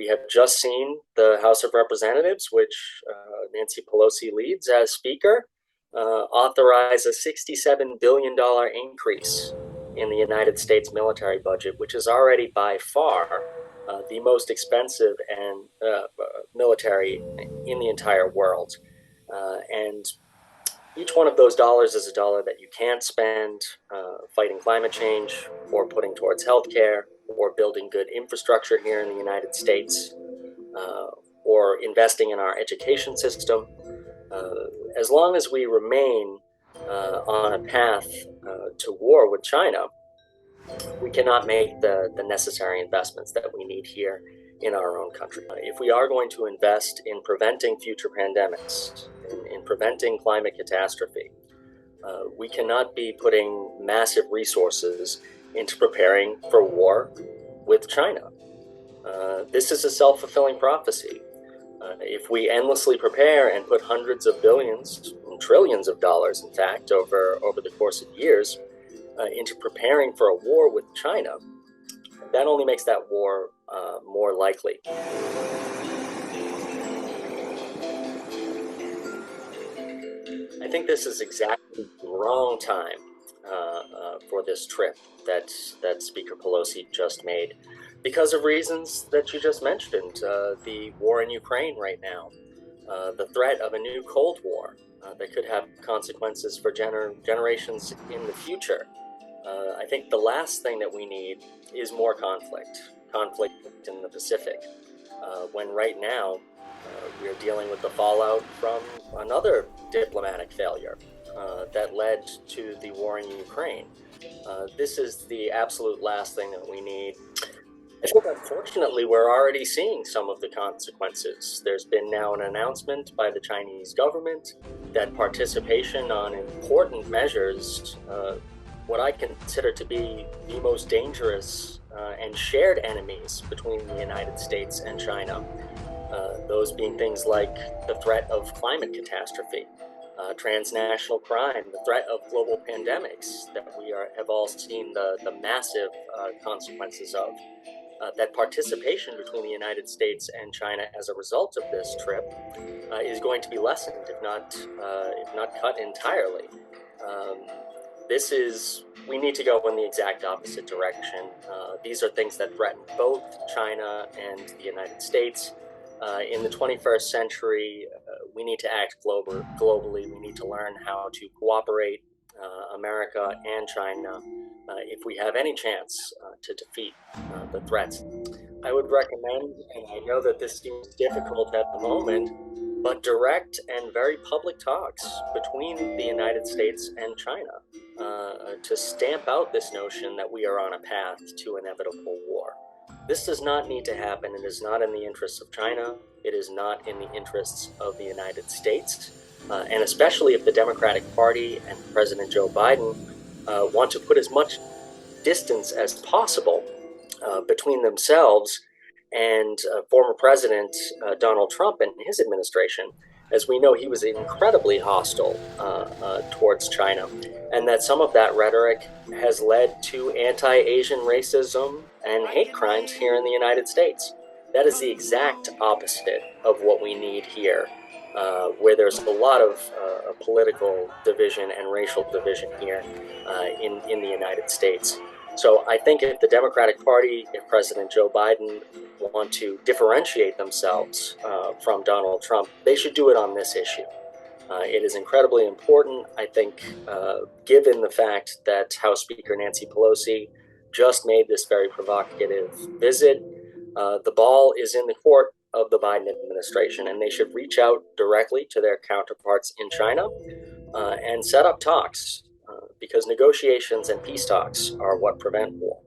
We have just seen the House of Representatives, which Nancy Pelosi leads as Speaker, authorize a $67 billion increase in the United States military budget, which is already by far the most expensive and military in the entire world. And each one of those dollars is a dollar that you can't spend fighting climate change or putting towards healthcare or building good infrastructure here in the United States or investing in our education system. As long as we remain on a path to war with China, we cannot make the necessary investments that we need here in our own country. If we are going to invest in preventing future pandemics, in preventing climate catastrophe, we cannot be putting massive resources into preparing for war with China. This is a self-fulfilling prophecy. If we endlessly prepare and put hundreds of billions, trillions of dollars, in fact, over the course of years, into preparing for a war with China, that only makes that war more likely. I think this is exactly the wrong time for this trip that Speaker Pelosi just made, because of reasons that you just mentioned. The war in Ukraine right now, the threat of a new Cold War that could have consequences for generations in the future. I think the last thing that we need is more conflict in the Pacific, when right now we're dealing with the fallout from another diplomatic failure that led to the war in Ukraine. This is the absolute last thing that we need. I think, unfortunately, we're already seeing some of the consequences. There's been now an announcement by the Chinese government that participation on important measures, what I consider to be the most dangerous and shared enemies between the United States and China, those being things like the threat of climate catastrophe, transnational crime, the threat of global pandemics that we have all seen the massive consequences of. That participation between the United States and China as a result of this trip is going to be lessened, if not cut entirely. We need to go in the exact opposite direction. These are things that threaten both China and the United States. In the 21st century, we need to act globally. We need to learn how to cooperate, America and China, if we have any chance to defeat the threats. I would recommend, and I know that this seems difficult at the moment, but direct and very public talks between the United States and China to stamp out this notion that we are on a path to inevitable war. This does not need to happen. It is not in the interests of China. It is not in the interests of the United States. And especially if the Democratic Party and President Joe Biden want to put as much distance as possible between themselves and former President Donald Trump and his administration. As we know, he was incredibly hostile towards China, and that some of that rhetoric has led to anti-Asian racism and hate crimes here in the United States. That is the exact opposite of what we need here, where there's a lot of political division and racial division here in the United States. So I think if the Democratic Party, if President Joe Biden want to differentiate themselves from Donald Trump, they should do it on this issue. It is incredibly important, I think, given the fact that House Speaker Nancy Pelosi just made this very provocative visit. The ball is in the court of the Biden administration, and they should reach out directly to their counterparts in China and set up talks, because negotiations and peace talks are what prevent war.